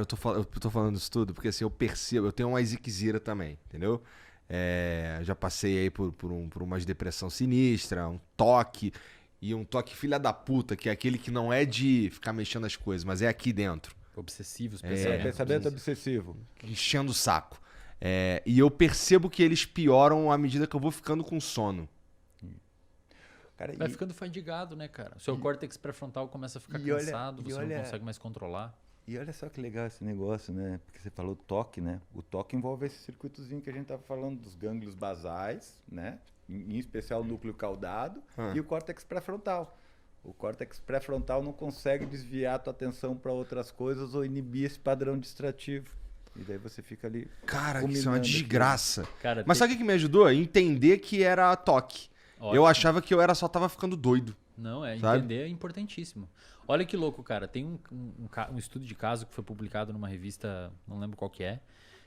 Cara, eu tô falando isso tudo porque assim, eu percebo, eu tenho uma ziquezira também, entendeu? Já passei aí por umas depressão sinistra, um toque, e um toque filha da puta, que é aquele que não é de ficar mexendo as coisas, mas é aqui dentro, Obsessivos, Pensamento obsessivo. enchendo o saco. E eu percebo que eles pioram à medida que eu vou ficando com sono. Cara, Vai ficando fadigado, né, cara? O seu córtex pré-frontal começa a ficar e olha- cansado, e você olha- não consegue mais controlar. E olha só que legal esse negócio, né? Porque você falou toque, né? O toque envolve esse circuitozinho que a gente estava falando dos gânglios basais, né? Em especial o núcleo caudado e o córtex pré-frontal. O córtex pré-frontal não consegue desviar a tua atenção para outras coisas ou inibir esse padrão distrativo. E daí você fica ali. Cara, isso é uma ruminando aquilo. desgraça. Cara, Mas sabe o que me ajudou? Entender que era toque. Ótimo. Eu achava que eu só tava ficando doido. Não, Sabe? entender é importantíssimo. Olha que louco, cara. Tem um estudo de caso que foi publicado numa revista, não lembro qual que é,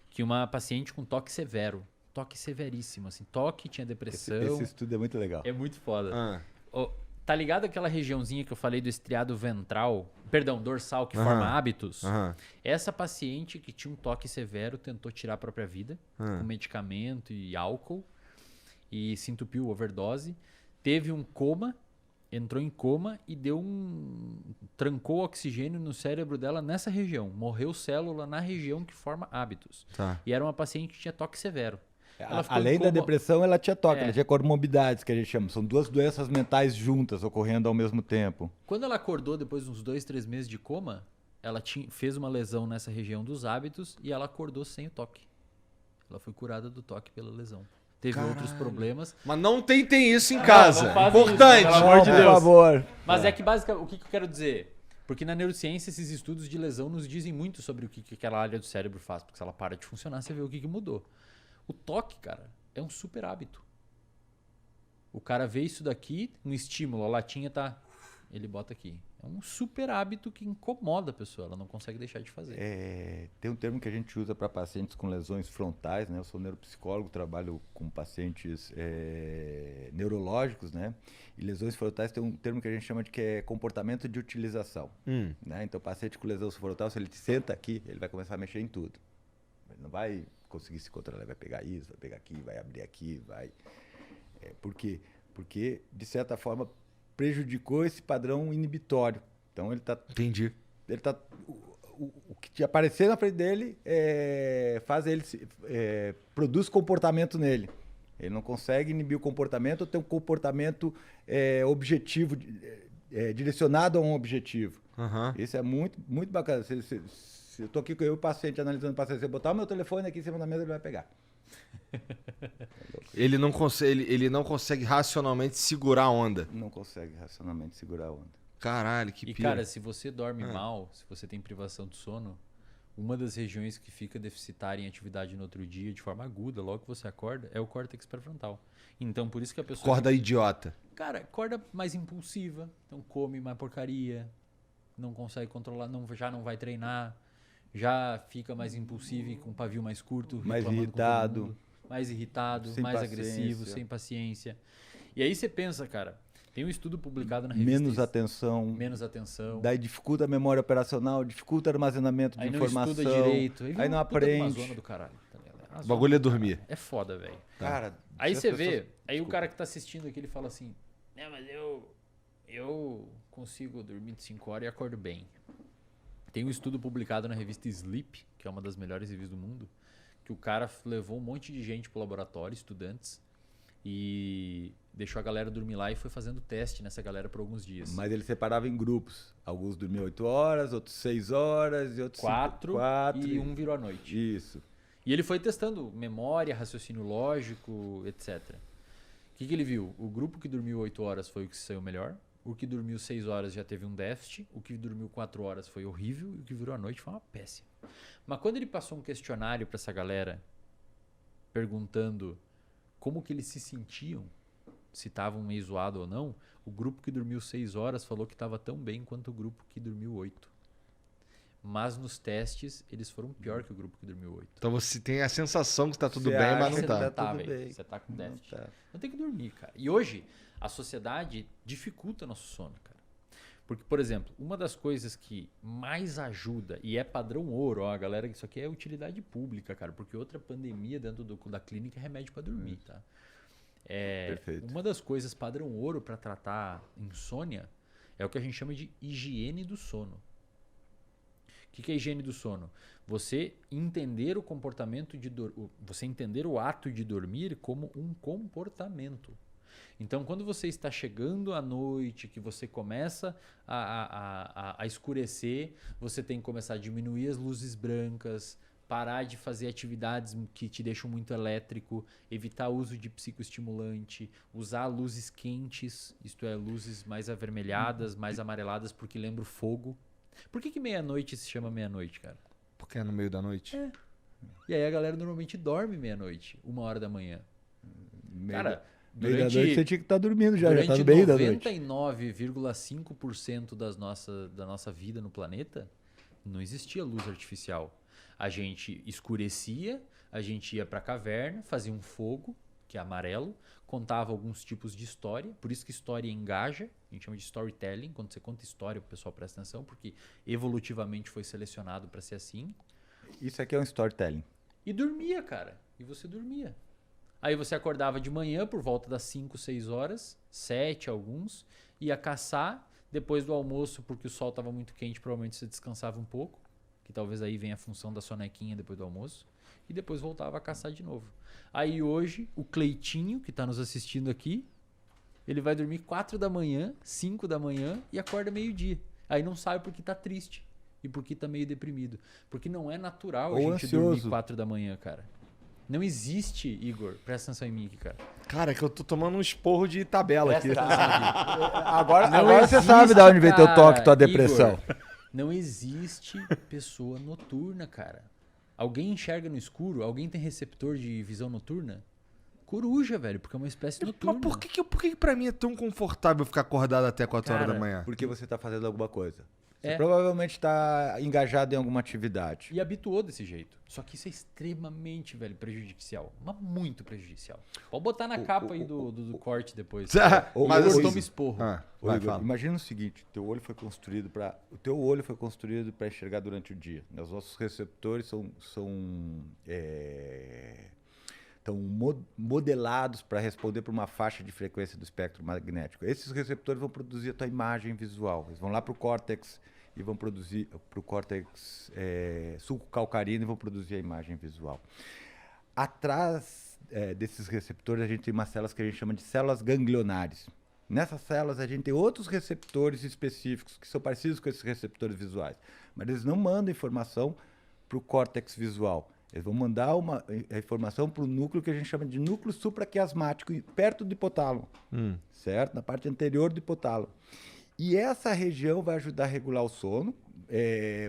que uma paciente com toque severo, toque severíssimo, assim, toque, tinha depressão. Esse estudo é muito legal. É muito foda. Ah. Ó, tá ligado aquela regiãozinha que eu falei do estriado ventral, perdão, dorsal, que forma hábitos? Aham. Essa paciente que tinha um toque severo tentou tirar a própria vida com medicamento e álcool e se entupiu, overdose. Teve um coma, entrou em coma e trancou oxigênio no cérebro dela nessa região. Morreu célula na região que forma hábitos. Tá. E era uma paciente que tinha toque severo. Ela ficou em Além da coma- depressão, ela tinha toque, É. ela tinha comorbidades, que a gente chama. São duas doenças mentais juntas ocorrendo ao mesmo tempo. Quando ela acordou depois de uns 2, 3 meses de coma, ela fez uma lesão nessa região dos hábitos e ela acordou sem o toque. Ela foi curada do toque pela lesão. Teve outros problemas. Mas não tentem isso em casa. não fazem isso, Importante. pelo amor de Por Deus. favor. Mas é que basicamente, o que eu quero dizer? Porque na neurociência esses estudos de lesão nos dizem muito sobre o que aquela área do cérebro faz. Porque se ela para de funcionar, você vê o que mudou. O toque, cara, é um super hábito. O cara vê isso daqui, um estímulo, a latinha tá... Ele bota aqui. É um super hábito que incomoda a pessoa, ela não consegue deixar de fazer. Tem um termo que a gente usa para pacientes com lesões frontais, né? Eu sou neuropsicólogo, trabalho com pacientes neurológicos, né? E lesões frontais tem um termo que a gente chama de que é comportamento de utilização. Né? Então, o paciente com lesão frontal, se ele senta aqui, ele vai começar a mexer em tudo. Ele não vai conseguir se controlar, ele vai pegar isso, vai pegar aqui, vai abrir aqui, vai... Por quê? Porque, de certa forma, prejudicou esse padrão inibitório. Então, ele está... Entendi. O que te aparecer na frente dele faz ele produz comportamento nele. Ele não consegue inibir o comportamento ou ter um comportamento objetivo, direcionado a um objetivo. Aham. Isso é muito, muito bacana. Se eu estou aqui com o paciente, analisando o paciente, se eu botar o meu telefone aqui em cima da mesa, ele vai pegar. Ele não consegue racionalmente segurar a onda. Não consegue racionalmente segurar a onda. Caralho, que E pira. cara, se você dorme mal, se você tem privação de sono, uma das regiões que fica deficitária em atividade no outro dia, de forma aguda, logo que você acorda, é o córtex pré-frontal. Então, por isso que a pessoa... Corda idiota. Cara, acorda mais impulsiva, então come mais porcaria, não consegue controlar, já não vai treinar, já fica mais impulsivo e com um pavio mais curto, Mais reclamando com todo irritado. mundo, mais irritado, Sem mais paciência. agressivo, sem paciência. E aí você pensa, cara, tem um estudo publicado na revista... Menos atenção. Menos atenção. Daí dificulta a memória operacional, dificulta o armazenamento de Aí não informação. estuda direito. Aí não aprende. Uma zona do caralho, tá ligado? O bagulho é dormir. É foda, velho. Cara, Aí se você as vê, pessoas- aí o Desculpa. cara que tá assistindo aqui, ele fala assim, né, mas eu consigo dormir de 5 horas e acordo bem. Tem um estudo publicado na revista Sleep, que é uma das melhores revistas do mundo, que o cara levou um monte de gente pro laboratório, estudantes, e deixou a galera dormir lá e foi fazendo teste nessa galera por alguns dias. Mas ele separava em grupos. Alguns dormiam 8 horas, outros 6 horas e outros 4 4 e um virou à noite. Isso. E ele foi testando memória, raciocínio lógico, etc. O que ele viu? O grupo que dormiu 8 horas foi o que saiu melhor. O que dormiu 6 horas já teve um déficit. O que dormiu 4 horas foi horrível. E o que virou à noite foi uma péssima. Mas quando ele passou um questionário para essa galera, perguntando como que eles se sentiam, se estavam meio zoado ou não, o grupo que dormiu 6 horas falou que estava tão bem quanto o grupo que dormiu 8. Mas nos testes, eles foram pior que o grupo que dormiu 8. Então você tem a sensação que tá tudo Você bem, acha mas não que tá. tá tudo velho. bem. Você tá com déficit. tá. Não tem que dormir, cara. E hoje, a sociedade dificulta nosso sono, cara. Porque, por exemplo, uma das coisas que mais ajuda, e é padrão ouro, ó, galera, isso aqui é utilidade pública, cara, porque outra pandemia dentro da clínica é remédio para dormir, tá? Perfeito. Uma das coisas padrão ouro para tratar insônia é o que a gente chama de higiene do sono. O que é higiene do sono? Você entender o comportamento você entender o ato de dormir como um comportamento. Então, quando você está chegando à noite, que você começa a escurecer, você tem que começar a diminuir as luzes brancas, parar de fazer atividades que te deixam muito elétrico, evitar o uso de psicoestimulante, usar luzes quentes, isto é, luzes mais avermelhadas, mais amareladas, porque lembra o fogo. Por que meia-noite se chama meia-noite, cara? Porque é no meio da noite. E aí a galera normalmente dorme meia-noite, 1h da manhã. Cara, Meio da noite você tinha que estar dormindo já tá no meio da noite. 99,5% da nossa vida no planeta não existia luz artificial. A gente escurecia, a gente ia para a caverna, fazia um fogo, que é amarelo, contava alguns tipos de história, por isso que história engaja, a gente chama de storytelling, quando você conta história o pessoal presta atenção, porque evolutivamente foi selecionado para ser assim. Isso aqui é um storytelling. E dormia, cara, e você dormia. Aí você acordava de manhã por volta das 5, 6 horas, 7 alguns, ia caçar, depois do almoço, porque o sol estava muito quente, provavelmente você descansava um pouco, que talvez aí venha a função da sonequinha depois do almoço, e depois voltava a caçar de novo. Aí hoje, o Cleitinho, que está nos assistindo aqui, ele vai dormir 4 da manhã, 5 da manhã e acorda meio-dia. Aí não sabe porque tá triste e porque tá meio deprimido. Porque não é natural Ou a gente ansioso. dormir 4 da manhã, cara. Não existe, Igor. Presta atenção em mim aqui, cara. Cara, é que eu tô tomando um esporro de tabela aqui. Presta atenção aqui. Agora Não você existe, sabe de onde vem teu cara, toque, tua depressão. Igor, não existe pessoa noturna, cara. Alguém enxerga no escuro? Alguém tem receptor de visão noturna? Coruja, velho, porque é uma espécie noturna. Mas por que pra mim é tão confortável ficar acordado até 4 horas Cara, da manhã? Porque você está fazendo alguma coisa. Você É. provavelmente está engajado em alguma atividade. E habituou desse jeito. Só que isso é extremamente, velho, prejudicial. Mas muito prejudicial. Pode botar na capa aí do corte depois. Mas Mas assim- toma esporro. Ô, Vai, Igor, fala. imagina o seguinte, o teu olho foi construído para enxergar durante o dia. Os nossos receptores estão modelados para responder para uma faixa de frequência do espectro magnético. Esses receptores vão produzir a tua imagem visual. Eles vão lá para o córtex e vão produzir para o córtex sulco-calcarino e vão produzir a imagem visual. Atrás desses receptores a gente tem umas células que a gente chama de células ganglionares. Nessas células a gente tem outros receptores específicos que são parecidos com esses receptores visuais, mas eles não mandam informação para o córtex visual. Eles vão mandar a informação para o núcleo que a gente chama de núcleo supraquiasmático, perto do hipotálamo, certo? Na parte anterior do hipotálamo. E essa região vai ajudar a regular o sono,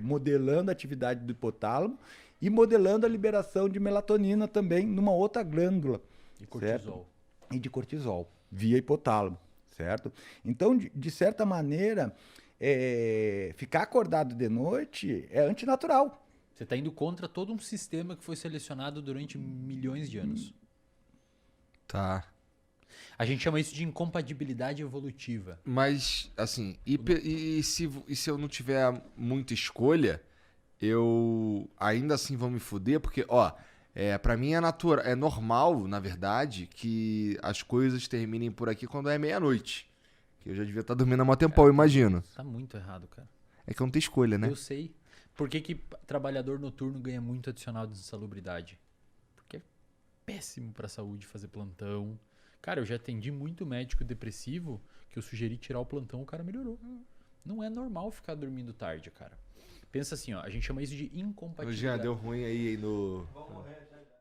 modelando a atividade do hipotálamo e modelando a liberação de melatonina também numa outra glândula. E cortisol. Certo? E de cortisol, via hipotálamo, certo? Então, de certa maneira, ficar acordado de noite é antinatural. Você está indo contra todo um sistema que foi selecionado durante milhões de anos. Tá. A gente chama isso de incompatibilidade evolutiva. Mas, assim, e se eu não tiver muita escolha, eu ainda assim vou me fuder, porque, ó, pra mim é normal, na verdade, que as coisas terminem por aqui quando é meia-noite. Que eu já devia estar dormindo há mó tempão, eu imagino. Tá muito errado, cara. É que eu não tenho escolha, né? Eu sei. Por que trabalhador noturno ganha muito adicional de insalubridade? Porque é péssimo pra saúde fazer plantão. Cara, eu já atendi muito médico depressivo que eu sugeri tirar o plantão, o cara melhorou. Não é normal ficar dormindo tarde, cara. Pensa assim, ó, a gente chama isso de Hoje já incompatibilidade. deu ruim aí no... Vamos morrer já.